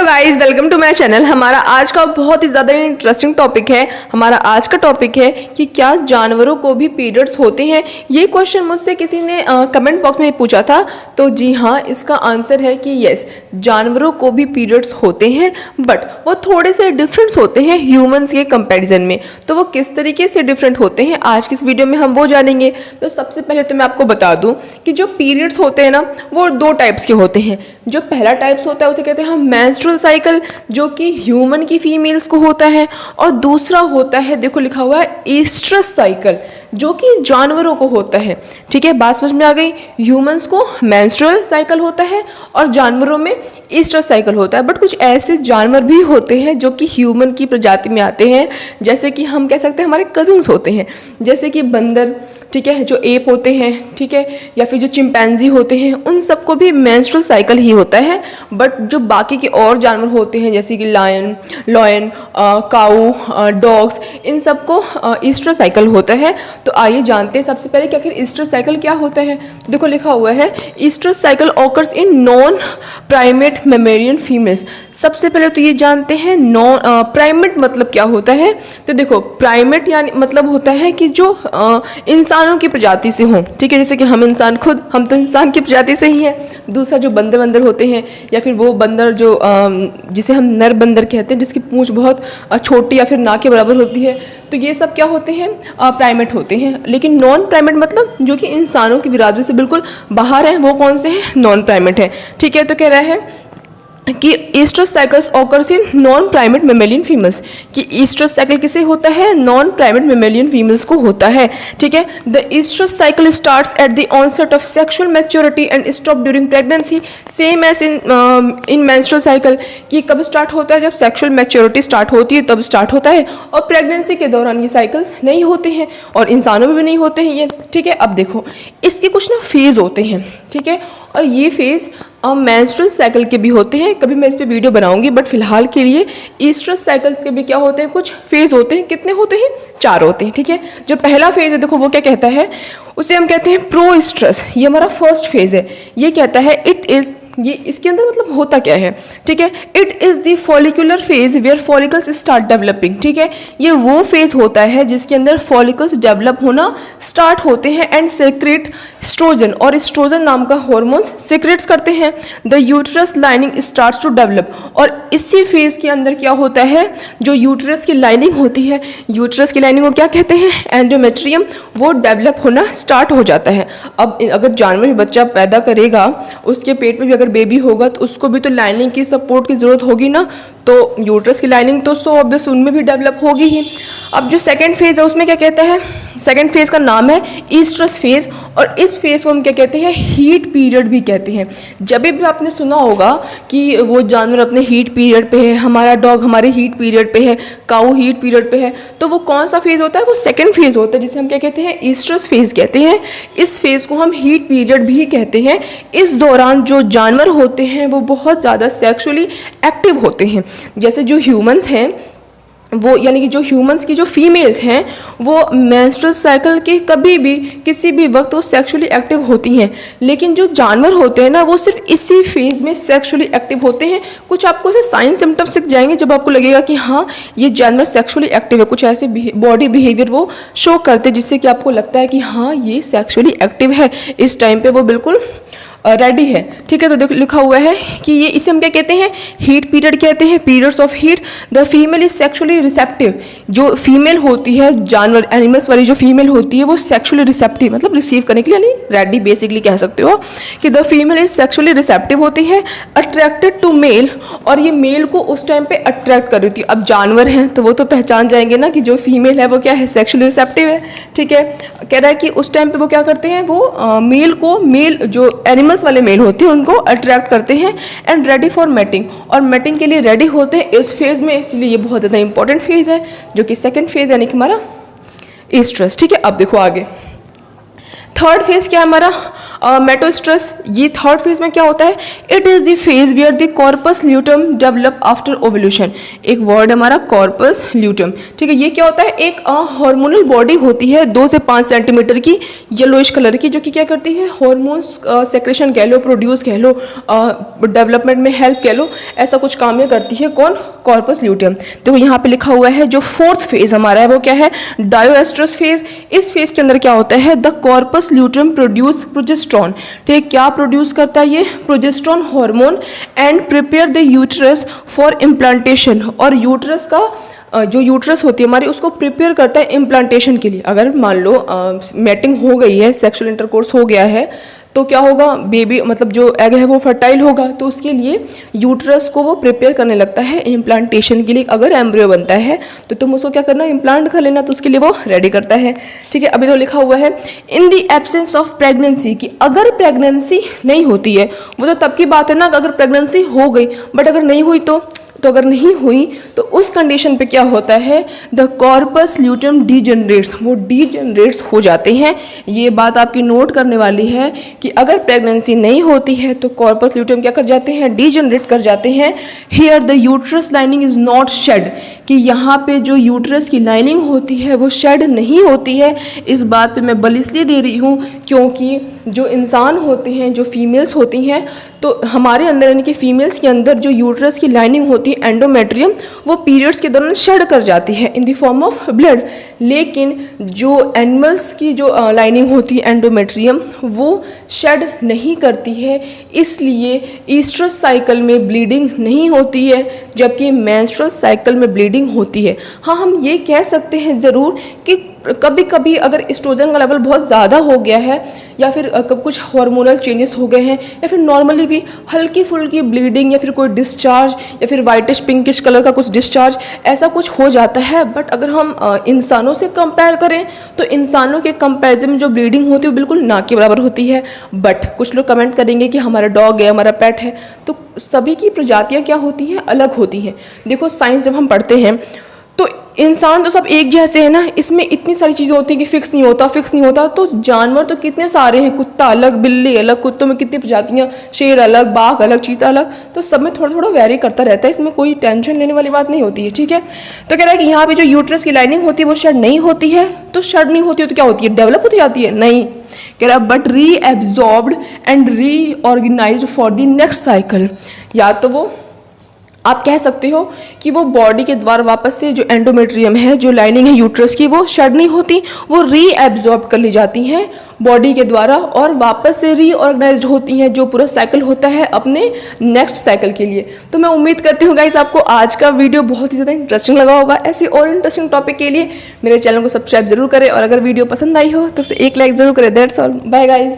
Guys, welcome to my channel. हमारा आज का बहुत ही ज़्यादा इंटरेस्टिंग टॉपिक है। हमारा आज का टॉपिक है कि क्या जानवरों को भी पीरियड्स होते हैं। ये क्वेश्चन मुझसे किसी ने कमेंट बॉक्स में पूछा था, तो जी हाँ, इसका आंसर है कि यस, जानवरों को भी पीरियड्स होते हैं, बट वो थोड़े से डिफरेंस होते हैं ह्यूमंस के कंपैरिजन में। तो वो किस तरीके से डिफरेंट होते हैं, आज की इस वीडियो में हम वो जानेंगे। तो सबसे पहले तो मैं आपको बता दूँ कि जो पीरियड्स होते हैं ना, वो दो टाइप्स के होते हैं। जो पहला टाइप्स होता है उसे कहते हैं हम मेंस्ट्रुअल साइकिल, जो कि ह्यूमन की फीमेल्स को होता है, और दूसरा होता है, देखो लिखा हुआ है, ईस्ट्रस साइकिल, जो कि जानवरों को होता है। ठीक है, बात समझ में आ गई। ह्यूमंस को मेंस्ट्रुअल साइकिल होता है और जानवरों में ईस्ट्रस साइकिल होता है। बट कुछ ऐसे जानवर भी होते हैं जो कि ह्यूमन की प्रजाति में आते हैं, जैसे कि हम कह सकते हैं हमारे कजिन्स होते हैं, जैसे कि बंदर, ठीक है, जो एप होते हैं, ठीक है, या फिर जो चिंपैंजी होते हैं, उन सबको भी मेंस्ट्रुअल साइकिल ही होता है। बट जो बाकी के और जानवर होते हैं, जैसे कि लॉयन, काऊ, डॉग्स, इन सबको ईस्ट्रस साइकिल होता है। तो आइए जानते हैं सबसे पहले कि आखिर ईस्ट्रस साइकिल क्या होता है। देखो लिखा हुआ है, oestrus cycle occurs in non primate mammalian females. सबसे पहले तो ये जानते हैं नॉन प्राइमेट मतलब क्या होता है। तो देखो, प्राइमेट यानी मतलब होता है कि जो इंसानों की प्रजाति से हों, ठीक है, जैसे कि हम इंसान खुद, हम तो इंसान की प्रजाति से ही हैं। दूसरा जो बंदर होते हैं, या फिर वो बंदर जो जिसे हम नर बंदर कहते हैं, जिसकी पूंछ बहुत छोटी या फिर नाक के बराबर होती है, तो ये सब क्या होते हैं, प्राइमेट होते हैं। लेकिन नॉन प्राइमेट मतलब जो कि इंसानों की बिरादरी से बिल्कुल बाहर है, वो कौन से हैं, नॉन प्राइमेट है। ठीक है, तो कह रहा है कि oestrus cycles occurs in non primate mammalian females, कि ईस्ट्रस साइकिल किसे होता है, नॉन प्राइमेट मेमेलियन फीमेल्स को होता है। ठीक है, the oestrus cycle starts at the onset of sexual maturity and stop during pregnancy, same as in menstrual cycle, कि कब स्टार्ट होता है, जब सेक्सुअल मैच्योरिटी स्टार्ट होती है तब स्टार्ट होता है, और प्रेगनेंसी के दौरान ये साइकिल्स नहीं होते हैं, और इंसानों में भी नहीं होते हैं ये। ठीक है, अब देखो इसके कुछ ना फेज होते हैं, ठीक है, और ये फेज मेंस्ट्रुअल साइकिल के भी होते हैं। कभी मैं इस पे वीडियो बनाऊंगी, बट फिलहाल के लिए ईस्ट्रस साइकिल्स के भी क्या होते हैं, कुछ फेज होते हैं। कितने होते हैं, 4 होते हैं। ठीक है, जो पहला फेज है, देखो वो क्या कहता है, उसे हम कहते हैं प्रोईस्ट्रस। ये हमारा फर्स्ट फेज है। ये कहता है इट इज, ये इसके अंदर मतलब होता क्या है, ठीक है, it is the follicular phase where follicles start developing. ठीक है, ये वो फेज होता है जिसके अंदर फॉलिकल्स डेवलप होना स्टार्ट होते हैं एंड सेक्रेट एस्ट्रोजन, और एस्ट्रोजन नाम का हार्मोन सीक्रेट्स करते हैं। The uterus lining starts to develop, और इसी फेज के अंदर क्या होता है, जो यूट्रस की लाइनिंग होती है, यूट्रस की लाइनिंग को क्या कहते हैं, एंडोमेट्रियम, वो डेवलप होना स्टार्ट हो जाता है। अब अगर जानवर बच्चा पैदा करेगा, उसके पेट में भी अगर बेबी होगा, तो उसको भी तो लाइनिंग की सपोर्ट की ज़रूरत होगी ना, तो यूट्रस की लाइनिंग तो सो ऑब्वियस उनमें भी डेवलप होगी ही। अब जो सेकंड फेज़ है उसमें क्या कहता है, सेकंड फेज़ का नाम है ईस्ट्रस फेज़, और इस फेज़ को हम क्या कहते हैं, हीट पीरियड भी कहते हैं। जब भी आपने सुना होगा कि वो जानवर अपने हीट पीरियड पे है, हमारा डॉग हमारे हीट पीरियड पे है, काऊ हीट पीरियड पे है, तो वो कौन सा फेज़ होता है, वो सेकंड फेज़ होता है, जिसे हम क्या कहते हैं, ईस्ट्रस फेज़ कहते हैं। इस फेज़ को हम हीट पीरियड भी कहते हैं। इस दौरान जो जानवर होते हैं वो बहुत ज़्यादा सेक्सुअली एक्टिव होते हैं। जैसे जो ह्यूमंस हैं, वो यानी कि जो ह्यूमंस की जो फीमेल्स हैं, वो मेंस्ट्रुअल साइकिल के कभी भी किसी भी वक्त वो सेक्सुअली एक्टिव होती हैं। लेकिन जो जानवर होते हैं ना, वो सिर्फ इसी फेज़ में सेक्सुअली एक्टिव होते हैं। कुछ आपको ऐसे साइन सिम्टम्स दिख जाएंगे जब आपको लगेगा कि हाँ, ये जानवर सेक्सुअली एक्टिव है। कुछ ऐसे बॉडी बिहेवियर वो शो करते हैं जिससे कि आपको लगता है कि हाँ, ये सेक्सुअली एक्टिव है, इस टाइम पे वो बिल्कुल रेडी है। ठीक है, तो देखो लिखा हुआ है कि ये, इसे हम क्या कहते हैं, हीट पीरियड कहते हैं, periods of heat. The female is sexually receptive, जो फीमेल होती है, जानवर एनिमल्स वाली जो फीमेल होती है, वो सेक्सुअली रिसेप्टिव मतलब रिसीव करने के लिए, यानी रेडी बेसिकली कह सकते हो कि the female is sexually receptive होती है, अट्रैक्टेड टू मेल, और ये मेल को उस टाइम पे अट्रैक्ट कर रही थी। अब जानवर हैं तो वो तो पहचान जाएंगे ना कि जो फीमेल है वो क्या है, सेक्सुअली रिसेप्टिव है। ठीक है, कह रहा है कि उस टाइम पे वो क्या करते हैं, वो मेल को, मेल जो एनिमल्स वाले मेल होते हैं उनको अट्रैक्ट करते हैं एंड रेडी फॉर मैटिंग, और मैटिंग के लिए रेडी होते हैं इस फेज में। इसलिए ये बहुत ज़्यादा इंपॉर्टेंट फेज है, जो कि सेकंड फेज यानी कि हमारा ईस्ट्रस। ठीक है, अब देखो आगे थर्ड फेज क्या है हमारा, मेटोस्ट्रस। ये थर्ड फेज में क्या होता है, it is the phase where the corpus luteum develop after ovulation. एक वर्ड हमारा कॉर्पस ल्यूटम, ठीक है। ये क्या होता है, एक हार्मोनल बॉडी होती है 2 से 5 सेंटीमीटर की, येलोइश कलर की, जो कि क्या करती है, हार्मोन्स सेक्रेशन कह लो, प्रोड्यूस कह लो, डेवलपमेंट में हेल्प कह लो, ऐसा कुछ काम ये करती है। कौन, कॉर्पस ल्यूटम। देखो यहाँ पे लिखा हुआ है जो फोर्थ फेज हमारा है वो क्या है, डायोएस्ट्रस फेज। इस फेज के अंदर क्या होता है, the corpus luteum produce progesterone, ठीक, क्या प्रोड्यूस करता है ये, progesterone hormone, and prepare the uterus for implantation. और यूट्रस का जो यूट्रस होती है हमारी, उसको प्रिपेयर करता है इम्प्लांटेशन के लिए। अगर मान लो मैटिंग हो गई है, सेक्सुअल इंटरकोर्स हो गया है, तो क्या होगा, बेबी मतलब जो एग है वो फर्टाइल होगा, तो उसके लिए यूट्रस को वो प्रिपेयर करने लगता है इम्प्लांटेशन के लिए। अगर एम्ब्रियो बनता है तो तुम उसको क्या करना, इम्प्लांट कर लेना, तो उसके लिए वो रेडी करता है, ठीक है। अभी तो लिखा हुआ है in the absence of pregnancy, कि अगर प्रेगनेंसी नहीं होती है, वो तो तब की बात है ना, अगर प्रेगनेंसी हो गई बट अगर नहीं हुई तो अगर नहीं हुई तो उस कंडीशन पे क्या होता है, द कॉर्पस ल्यूटम डीजनरेट्स, वो डीजनरेट्स हो जाते हैं। ये बात आपकी नोट करने वाली है कि अगर प्रेगनेंसी नहीं होती है तो कॉर्पस ल्यूटम क्या कर जाते हैं, डीजनरेट कर जाते हैं। Here the uterus lining is not shed, कि यहाँ पे जो यूट्रस की लाइनिंग होती है वो शेड नहीं होती है। इस बात पे मैं बल इसलिए दे रही हूँ क्योंकि जो इंसान होते हैं, जो फीमेल्स होती हैं, तो हमारे अंदर यानी कि फीमेल्स के अंदर जो यूट्रस की लाइनिंग होती है एंडोमेट्रियम, वो पीरियड्स के दौरान शेड कर जाती है in the form of blood. लेकिन जो एनिमल्स की जो लाइनिंग होती है एंडोमेट्रियम, वो शेड नहीं करती है, इसलिए ईस्ट्रस साइकिल में ब्लीडिंग नहीं होती है, जबकि मेंस्ट्रुअल साइकिल में ब्लीडिंग होती है। हाँ, हम ये कह सकते हैं ज़रूर कि कभी कभी अगर एस्ट्रोजन का लेवल बहुत ज़्यादा हो गया है, या फिर कब कुछ हार्मोनल चेंजेस हो गए हैं, या फिर नॉर्मली भी हल्की फुल्की ब्लीडिंग, या फिर कोई डिस्चार्ज, या फिर वाइटिश पिंकिश कलर का कुछ डिस्चार्ज, ऐसा कुछ हो जाता है। बट अगर हम इंसानों से कंपेयर करें तो इंसानों के कंपैरिजन में जो ब्लीडिंग होती है वो बिल्कुल ना के बराबर होती है। बट कुछ लोग कमेंट करेंगे कि हमारा डॉग है, हमारा पेट है, तो सभी की प्रजातियाँ क्या होती हैं, अलग होती हैं। देखो साइंस जब हम पढ़ते हैं तो इंसान तो सब एक जैसे है ना, इसमें इतनी सारी चीज़ें होती हैं कि फिक्स नहीं होता। तो जानवर तो कितने सारे हैं, कुत्ता अलग, बिल्ली अलग, कुत्तों में कितनी प्रजातियाँ, शेर अलग, बाघ अलग, चीता अलग, तो सब में थोड़ा थोड़ा वेरी करता रहता है। इसमें कोई टेंशन लेने वाली बात नहीं होती है, ठीक है। तो कह रहा है कि यहाँ पे जो यूट्रस की लाइनिंग होती है वो शेड नहीं होती है, तो शेड नहीं होती है तो क्या होती है, डेवलप होती जाती है, नहीं। कह रहा है but reabsorbed and reorganised for the next cycle. या तो वो आप कह सकते हो कि वो बॉडी के द्वारा वापस से जो एंडोमेट्रियम है, जो लाइनिंग है यूट्रस की, वो शेड नहीं होती, वो रीएब्जॉर्ब कर ली जाती हैं बॉडी के द्वारा और वापस से रीऑर्गेनाइज्ड होती हैं, जो पूरा साइकिल होता है अपने नेक्स्ट साइकिल के लिए। तो मैं उम्मीद करती हूँ गाइस आपको आज का वीडियो बहुत ही ज़्यादा इंटरेस्टिंग लगा होगा। ऐसे और इंटरेस्टिंग टॉपिक के लिए मेरे चैनल को सब्सक्राइब जरूर करें, और अगर वीडियो पसंद आई हो तो उसे एक लाइक ज़रूर करें। That's all, bye guys.